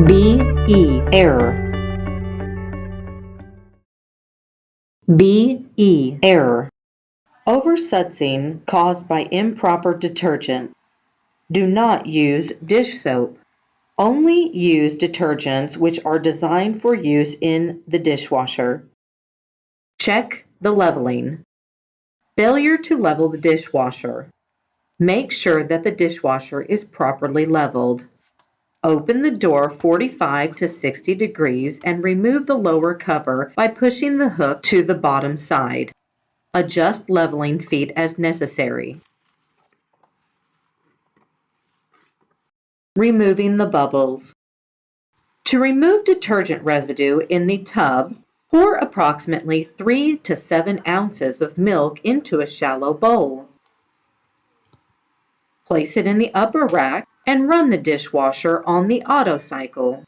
B-E, error. B-E, error. Oversudsing caused by improper detergent. Do not use dish soap. Only use detergents which are designed for use in the dishwasher. Check the leveling. Failure to level the dishwasher. Make sure that the dishwasher is properly leveled. Open the door 45 to 60 degrees and remove the lower cover by pushing the hook to the bottom side. Adjust leveling feet as necessary. Removing the bubbles. To remove detergent residue in the tub, pour approximately 3 to 7 ounces of milk into a shallow bowl. Place it in the upper rack and run the dishwasher on the auto cycle.